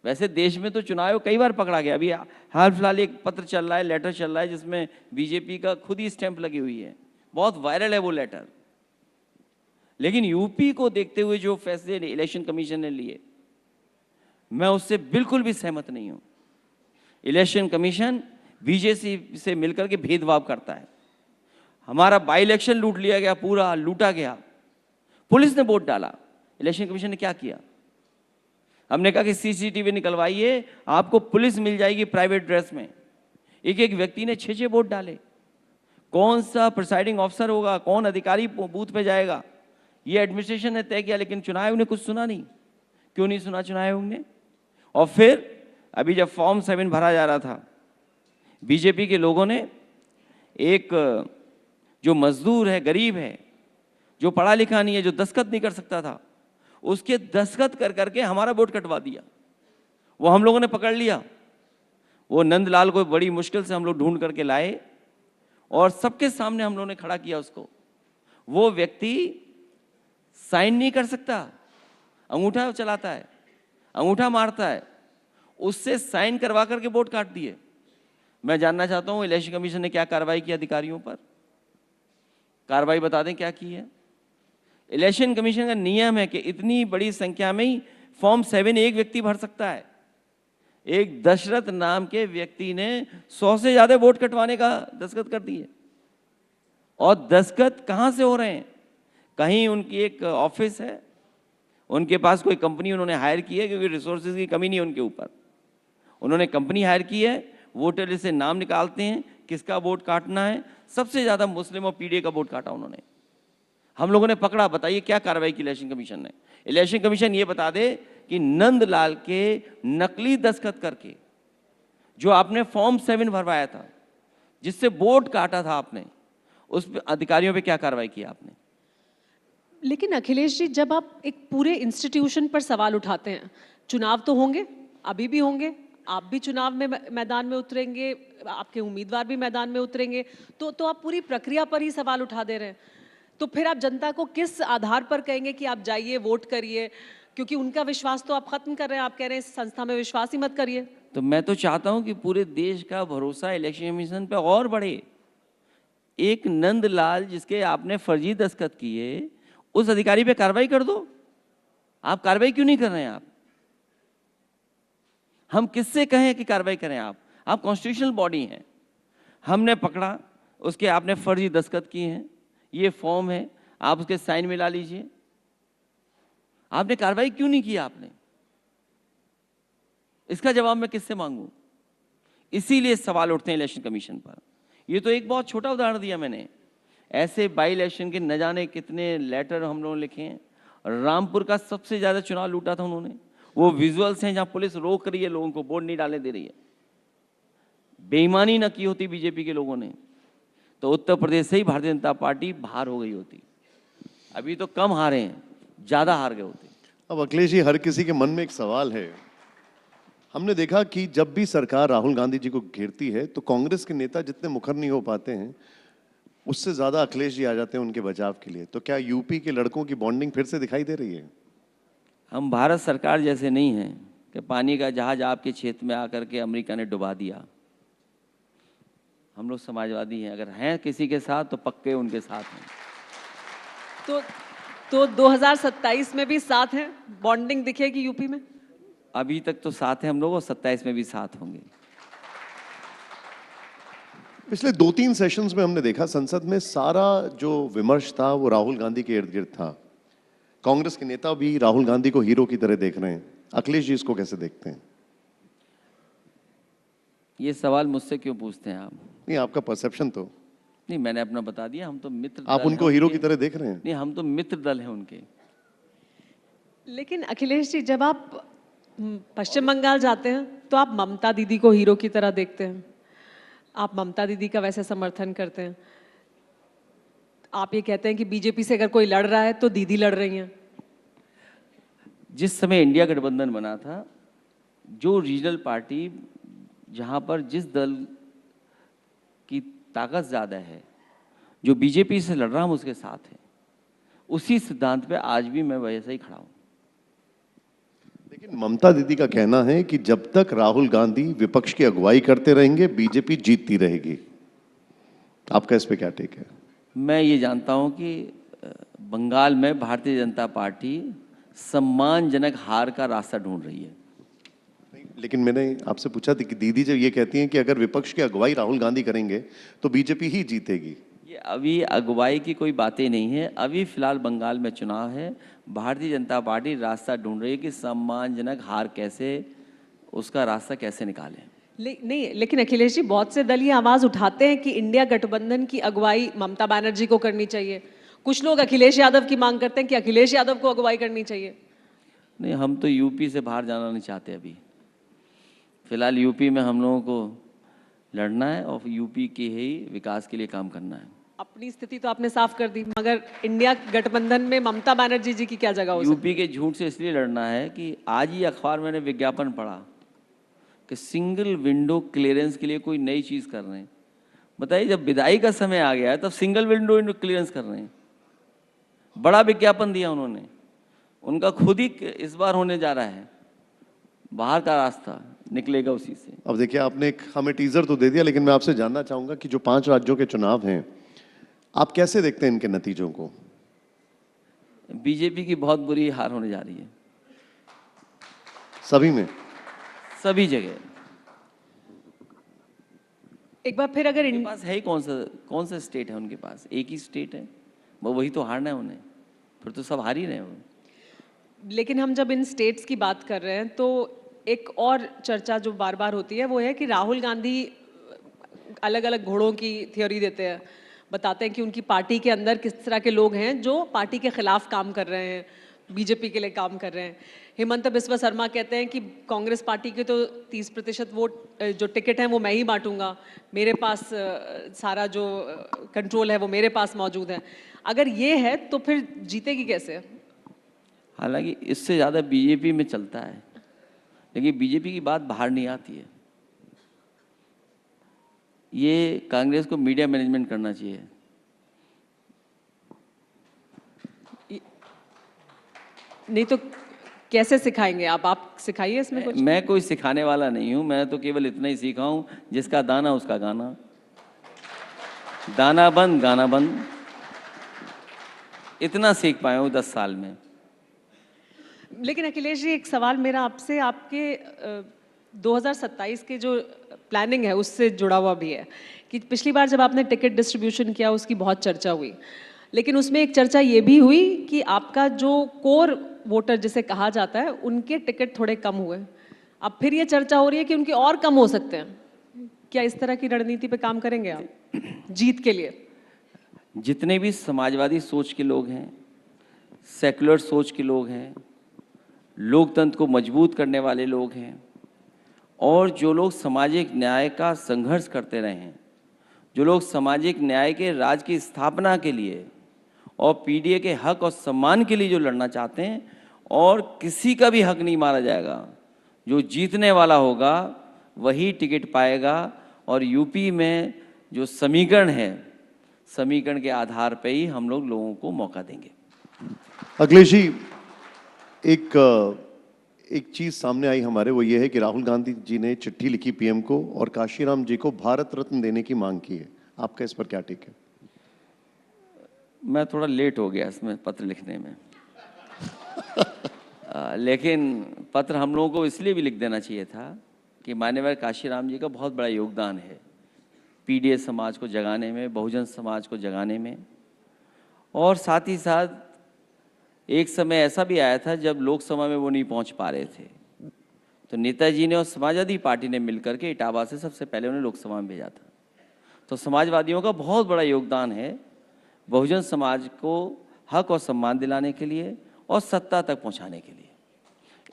वैसे देश में तो चुनाव कई बार पकड़ा गया। अभी हाल फिलहाल एक पत्र चल रहा है, लेटर चल रहा है, जिसमें बीजेपी का खुद ही स्टैंप लगी हुई है, बहुत वायरल है वो लेटर। लेकिन यूपी को देखते हुए जो फैसले इलेक्शन कमीशन ने लिए, मैं उससे बिल्कुल भी सहमत नहीं हूं। इलेक्शन कमीशन बीजेपी से मिलकर के भेदभाव करता है। हमारा बाई इलेक्शन लूट लिया गया, पूरा लूटा गया। पुलिस ने वोट डाला, इलेक्शन कमीशन ने क्या किया? हमने कहा कि सीसीटीवी निकलवाइए, आपको पुलिस मिल जाएगी प्राइवेट ड्रेस में। एक एक व्यक्ति ने 6-6 वोट डाले। कौन सा प्रिसाइडिंग ऑफिसर होगा, कौन अधिकारी बूथ पे जाएगा, ये एडमिनिस्ट्रेशन ने तय किया। लेकिन चुनाव आयोग ने कुछ सुना नहीं। क्यों नहीं सुना चुनाव आयोग ने? और फिर अभी जब फॉर्म 7 भरा जा रहा था, बीजेपी के लोगों ने एक जो मजदूर है, गरीब है, जो पढ़ा लिखा नहीं है, जो दस्तखत नहीं कर सकता था, उसके दस्तखत कर करके हमारा वोट कटवा दिया। वो हम लोगों ने पकड़ लिया। वो नंदलाल को बड़ी मुश्किल से हम लोग ढूंढ करके लाए और सबके सामने हम लोगों ने खड़ा किया उसको। वो व्यक्ति साइन नहीं कर सकता, अंगूठा चलाता है, अंगूठा मारता है, उससे साइन करवा करके वोट काट दिए। मैं जानना चाहता हूं इलेक्शन कमीशन ने क्या कार्रवाई की अधिकारियों पर? कार्रवाई बता दें क्या की है। इलेक्शन कमीशन का नियम है कि इतनी बड़ी संख्या में ही फॉर्म 7 एक व्यक्ति भर सकता है। एक दशरथ नाम के व्यक्ति ने 100 से ज्यादा वोट कटवाने का दस्तखत कर दिए। और दस्तखत कहां से हो रहे हैं? कहीं उनकी एक ऑफिस है, उनके पास कोई कंपनी उन्होंने हायर की है, क्योंकि रिसोर्सेज की कमी नहीं है उनके ऊपर। उन्होंने कंपनी हायर की है, वोटर लिस्ट से नाम निकालते हैं, किसका वोट काटना है। सबसे ज्यादा मुस्लिम और पीडीए का वोट काटा उन्होंने। हम लोगों ने पकड़ा। बताइए क्या कार्रवाई की इलेक्शन कमीशन ने? इलेक्शन कमीशन ये बता दे कि नंदलाल के नकली दस्तखत करके जो आपने फॉर्म 7 भरवाया था, जिससे वोट काटा था आपने, उस अधिकारियों पे क्या कार्रवाई की आपने? लेकिन अखिलेश जी, जब आप एक पूरे इंस्टीट्यूशन पर सवाल उठाते हैं, चुनाव तो होंगे, अभी भी होंगे, आप भी चुनाव में मैदान में उतरेंगे, आपके उम्मीदवार भी मैदान में उतरेंगे, तो आप पूरी प्रक्रिया पर ही सवाल उठा दे रहे हैं। तो फिर आप जनता को किस आधार पर कहेंगे कि आप जाइए वोट करिए? क्योंकि उनका विश्वास तो आप खत्म कर रहे हैं। आप कह रहे हैं इस संस्था में विश्वास ही मत करिए। तो मैं तो चाहता हूं कि पूरे देश का भरोसा इलेक्शन कमीशन पे और बढ़े। एक नंदलाल जिसके आपने फर्जी दस्तखत किए, उस अधिकारी पे कार्रवाई कर दो। आप कार्रवाई क्यों नहीं कर रहे हैं? हम किससे कहें कि कार्रवाई करें? आप कॉन्स्टिट्यूशनल बॉडी हैं। हमने पकड़ा, उसके आपने फर्जी दस्तखत किए हैं, ये फॉर्म है, आप उसके साइन मिला लीजिए। आपने कार्रवाई क्यों नहीं की? आपने इसका जवाब मैं किससे मांगूं? इसीलिए सवाल उठते हैं इलेक्शन कमीशन पर। ये तो एक बहुत छोटा उदाहरण दिया मैंने। ऐसे बाई इलेक्शन के न जाने कितने लेटर हम लोगों ने लिखे हैं। रामपुर का सबसे ज्यादा चुनाव लूटा था उन्होंने। वो विजुअल्स हैं जहां पुलिस रोक रही है लोगों को, वोट नहीं डालने दे रही है। बेईमानी न की होती बीजेपी के लोगों ने, तो उत्तर प्रदेश से ही भारतीय जनता पार्टी बाहर हो गई होती। अभी तो कम हारे हैं, ज्यादा हार गए होते। अब अखिलेश जी, हर किसी के मन में एक सवाल है। हमने देखा कि जब भी सरकार राहुल गांधी जी को घेरती है तो कांग्रेस के नेता जितने मुखर नहीं हो पाते हैं, उससे ज्यादा अखिलेश जी आ जाते हैं उनके बचाव के लिए। तो क्या यूपी के लड़कों की बॉन्डिंग फिर से दिखाई दे रही है? हम भारत सरकार जैसे नहीं हैं कि पानी का जहाज आपके क्षेत्र में आकर के अमेरिका ने डुबा दिया। हम लोग समाजवादी हैं। अगर हैं किसी के साथ तो पक्के उनके साथ हैं। तो 2027 में भी साथ हैं? बॉन्डिंग दिखेगी यूपी में? अभी तक तो साथ हैं हम लोग, और 27 में भी साथ होंगे। पिछले 2-3 सेशंस में हमने देखा संसद में सारा जो विमर्श था वो राहुल गांधी के इर्द गिर्द था। कांग्रेस के नेता भी राहुल गांधी को हीरो की तरह देख रहे हैं। अखिलेश जी इसको कैसे देखते हैं? ये सवाल मुझसे क्यों पूछते हैं आप? नहीं, आपका परसेप्शन तो नहीं, मैंने अपना बता दिया। हम तो मित्र आप दल उनको हैं हीरो उनके। की तरह देख रहे हैं। नहीं, हम तो मित्र दल हैं उनके। लेकिन अखिलेश जी, जब आप पश्चिम बंगाल जाते हैं तो आप ममता दीदी को हीरो की तरह देखते हैं। आप ममता दीदी का वैसे समर्थन करते हैं। आप ये कहते हैं कि बीजेपी से अगर कोई लड़ रहा है तो दीदी लड़ रही हैं। जिस समय इंडिया गठबंधन बना था, जो रीजनल पार्टी जहाँ पर जिस दल की ताकत ज़्यादा है, जो बीजेपी से लड़ रहा हूँ उसके साथ है, उसी सिद्धांत पे आज भी मैं वैसे ही खड़ा हूँ। लेकिन ममता दीदी का कहना है कि जब तक राहुल गांधी विपक्ष की अगुवाई करते रहेंगे बीजेपी जीतती रहेगी। आपका इस पे क्या टेक है? मैं ये जानता हूँ कि बंगाल में भारतीय जनता पार्टी सम्मानजनक हार का रास्ता ढूंढ रही है। लेकिन मैंने आपसे पूछा था कि दीदी जब ये कहती हैं कि अगर विपक्ष की अगुवाई राहुल गांधी करेंगे तो बीजेपी ही जीतेगी। ये अभी अगुवाई की कोई बातें नहीं है। अभी फिलहाल बंगाल में चुनाव है, भारतीय जनता पार्टी रास्ता ढूंढ रही है कि सम्मानजनक हार कैसे, उसका रास्ता कैसे निकालें। नहीं, लेकिन अखिलेश जी, बहुत से दल ये आवाज उठाते हैं कि इंडिया गठबंधन की अगुवाई ममता बनर्जी को करनी चाहिए। कुछ लोग अखिलेश यादव की मांग करते हैं कि अखिलेश यादव को अगुवाई करनी चाहिए। नहीं, हम तो यूपी से बाहर जाना नहीं चाहते। अभी फिलहाल यूपी में हम लोगों को लड़ना है और यूपी के ही विकास के लिए काम करना है। अपनी स्थिति तो आपने साफ कर दी, मगर इंडिया गठबंधन में ममता बनर्जी जी की क्या जगह हो सकती है? यूपी के झूठ से इसलिए लड़ना है कि आज ही अखबार मैंने विज्ञापन पढ़ा कि सिंगल विंडो क्लियरेंस के लिए कोई नई चीज़ कर रहे हैं। बताइए, जब विदाई का समय आ गया है तब सिंगल विंडो क्लियरेंस कर रहे हैं। बड़ा विज्ञापन दिया उन्होंने, उनका खुद ही इस बार होने जा रहा है। बाहर का रास्ता निकलेगा उसी से। अब देखिए, आपने एक हमें टीजर तो दे दिया, लेकिन मैं आपसे जानना चाहूंगा कि जो 5 राज्यों के चुनाव हैं, आप कैसे देखते हैं इनके नतीजों को? बीजेपी की बहुत बुरी हार होने जा रही है, सभी में, सभी जगह। एक बार फिर अगर उनके पास है ही कौन सा स्टेट है उनके पास? एक ही स्टेट है, वो वही तो हारना है उन्हें, फिर तो सब हार ही रहे हैं वो। लेकिन हम जब इन स्टेट्स की बात कर रहे हैं तो एक और चर्चा जो बार बार होती है वो है कि राहुल गांधी अलग अलग घोड़ों की थ्योरी देते हैं, बताते हैं कि उनकी पार्टी के अंदर किस तरह के लोग हैं जो पार्टी के खिलाफ काम कर रहे हैं, बीजेपी के लिए काम कर रहे हैं। हेमंत बिस्वा शर्मा कहते हैं कि कांग्रेस पार्टी के तो 30% वोट जो टिकट हैं वो मैं ही बांटूंगा, मेरे पास सारा जो कंट्रोल है वो मेरे पास मौजूद है। अगर ये है तो फिर जीतेगी कैसे? हालांकि इससे ज़्यादा बीजेपी में चलता है, लेकिन बीजेपी की बात बाहर नहीं आती है। ये कांग्रेस को मीडिया मैनेजमेंट करना चाहिए। नहीं तो कैसे सिखाएंगे आप सिखाइए इसमें कुछ। मैं कोई सिखाने वाला नहीं हूं, मैं तो केवल इतना ही सीखा हूं, जिसका दाना उसका गाना, दाना बंद गाना बंद, इतना सीख पाया हूं 10 साल में। लेकिन अखिलेश जी, एक सवाल मेरा आपसे, आपके 2027 के जो प्लानिंग है उससे जुड़ा हुआ भी है कि पिछली बार जब आपने टिकट डिस्ट्रीब्यूशन किया उसकी बहुत चर्चा हुई, लेकिन उसमें एक चर्चा ये भी हुई कि आपका जो कोर वोटर जिसे कहा जाता है उनके टिकट थोड़े कम हुए। अब फिर ये चर्चा हो रही है कि उनके और कम हो सकते हैं। क्या इस तरह की रणनीति पे काम करेंगे आप जीत के लिए? जितने भी समाजवादी सोच के लोग हैं, सेकुलर सोच के लोग हैं, लोकतंत्र को मजबूत करने वाले लोग हैं, और जो लोग सामाजिक न्याय का संघर्ष करते रहे हैं, जो लोग सामाजिक न्याय के राज की स्थापना के लिए और पीडीए के हक और सम्मान के लिए जो लड़ना चाहते हैं, और किसी का भी हक नहीं मारा जाएगा, जो जीतने वाला होगा वही टिकट पाएगा। और यूपी में जो समीकरण है, समीकरण के आधार पर ही हम लोगों को मौका देंगे। अखिलेश जी, एक चीज सामने आई हमारे, वो ये है कि राहुल गांधी जी ने चिट्ठी लिखी पीएम को और काशीराम जी को भारत रत्न देने की मांग की है। आपका इस पर क्या टेक है? मैं थोड़ा लेट हो गया इसमें पत्र लिखने में लेकिन पत्र हम लोगों को इसलिए भी लिख देना चाहिए था कि मान्यवर काशीराम जी का बहुत बड़ा योगदान है पीडीए समाज को जगाने में, बहुजन समाज को जगाने में। और साथ ही साथ एक समय ऐसा भी आया था जब लोकसभा में वो नहीं पहुंच पा रहे थे, तो नेताजी ने और समाजवादी पार्टी ने मिलकर के इटावा से सबसे पहले उन्हें लोकसभा में भेजा था। तो समाजवादियों का बहुत बड़ा योगदान है बहुजन समाज को हक और सम्मान दिलाने के लिए और सत्ता तक पहुंचाने के लिए।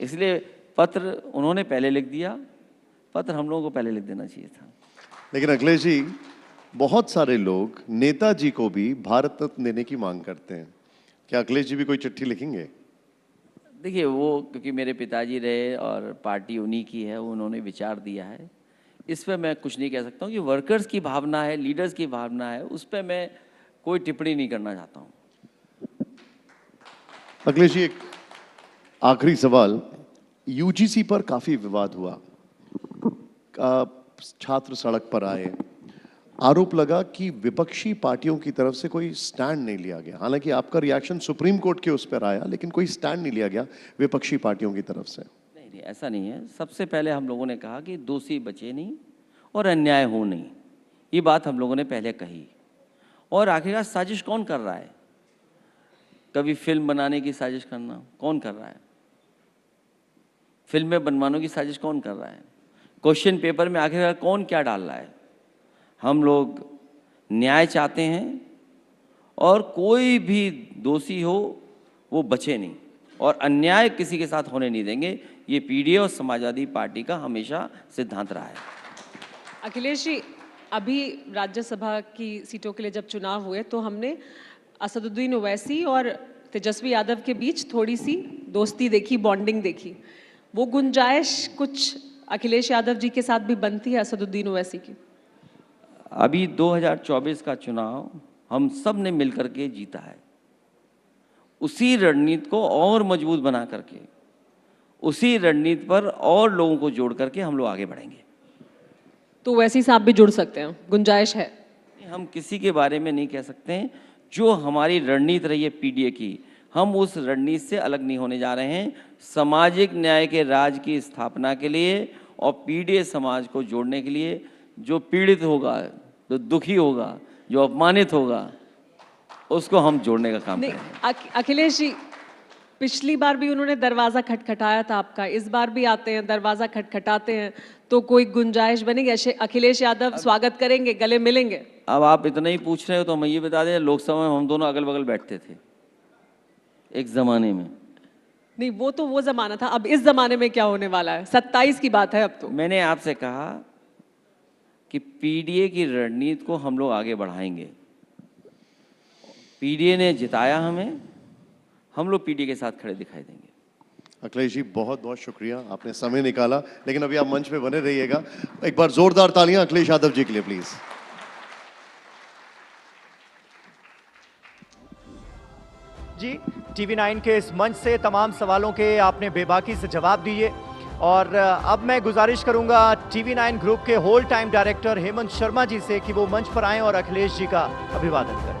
इसलिए पत्र उन्होंने पहले लिख दिया, पत्र हम लोगों को पहले लिख देना चाहिए था। लेकिन अखिलेश जी, बहुत सारे लोग नेताजी को भी भारत रत्न देने की मांग करते हैं। क्या अखिलेश जी भी कोई चिट्ठी लिखेंगे? देखिए वो क्योंकि मेरे पिताजी रहे और पार्टी उन्हीं की है, उन्होंने विचार दिया है, इस पे मैं कुछ नहीं कह सकता हूँ। कि वर्कर्स की भावना है, लीडर्स की भावना है, उस पे मैं कोई टिप्पणी नहीं करना चाहता हूँ। अखिलेश जी, एक आखिरी सवाल। यूजीसी पर काफी विवाद हुआ, छात्र सड़क पर आए, आरोप लगा कि विपक्षी पार्टियों की तरफ से कोई स्टैंड नहीं लिया गया। हालांकि आपका रिएक्शन सुप्रीम कोर्ट के उस पर आया, लेकिन कोई स्टैंड नहीं लिया गया विपक्षी पार्टियों की तरफ से। नहीं नहीं, ऐसा नहीं है। सबसे पहले हम लोगों ने कहा कि दोषी बचे नहीं और अन्याय हो नहीं, ये बात हम लोगों ने पहले कही। और आखिरकार साजिश कौन कर रहा है? कभी फिल्म बनाने की साजिश करना कौन कर रहा है? फिल्में बनवाने की साजिश कौन कर रहा है? क्वेश्चन पेपर में आखिरकार कौन क्या डाल रहा है? हम लोग न्याय चाहते हैं और कोई भी दोषी हो वो बचे नहीं, और अन्याय किसी के साथ होने नहीं देंगे। ये पीडीए और समाजवादी पार्टी का हमेशा सिद्धांत रहा है। अखिलेश जी, अभी राज्यसभा की सीटों के लिए जब चुनाव हुए तो हमने असदुद्दीन ओवैसी और तेजस्वी यादव के बीच थोड़ी सी दोस्ती देखी, बॉन्डिंग देखी। वो गुंजाइश कुछ अखिलेश यादव जी के साथ भी बनती है असदुद्दीन ओवैसी की? अभी 2024 का चुनाव हम सब ने मिलकर के जीता है। उसी रणनीति को और मजबूत बना करके, उसी रणनीति पर और लोगों को जोड़ करके हम लोग आगे बढ़ेंगे। तो वैसी साहब भी जुड़ सकते हैं, गुंजाइश है? हम किसी के बारे में नहीं कह सकते हैं। जो हमारी रणनीति रही है पीडीए की, हम उस रणनीति से अलग नहीं होने जा रहे हैं। सामाजिक न्याय के राज की स्थापना के लिए और पीडीए समाज को जोड़ने के लिए, जो पीड़ित होगा, जो दुखी होगा, जो अपमानित होगा, उसको हम जोड़ने का काम करेंगे। अखिलेश जी, पिछली बार भी उन्होंने दरवाजा खटखटाया था आपका, इस बार भी आते हैं, दरवाजा खटखटाते हैं, तो कोई गुंजाइश बनेगी? अखिलेश यादव स्वागत करेंगे, गले मिलेंगे? अब आप इतना ही पूछ रहे हो तो मैं ये बता दें, लोकसभा में हम दोनों अगल बगल बैठते थे एक जमाने में। नहीं, वो तो वो जमाना था, अब इस जमाने में क्या होने वाला है? 27 की बात है अब तो। मैंने आपसे कहा कि पीडीए की रणनीति को हम लोग आगे बढ़ाएंगे। पीडीए ने जिताया हमें, हम लोग पीडीए के साथ खड़े दिखाई देंगे। अखिलेश जी, बहुत बहुत शुक्रिया, आपने समय निकाला, लेकिन अभी आप मंच पे बने रहिएगा। एक बार जोरदार तालियां अखिलेश यादव जी के लिए प्लीज। जी, TV9 के इस मंच से तमाम सवालों के आपने बेबाकी से जवाब दिए, और अब मैं गुजारिश करूंगा TV9 ग्रुप के whole time director Hemant Sharma ji से कि वो मंच पर आएं और अखिलेश जी का अभिवादन करें।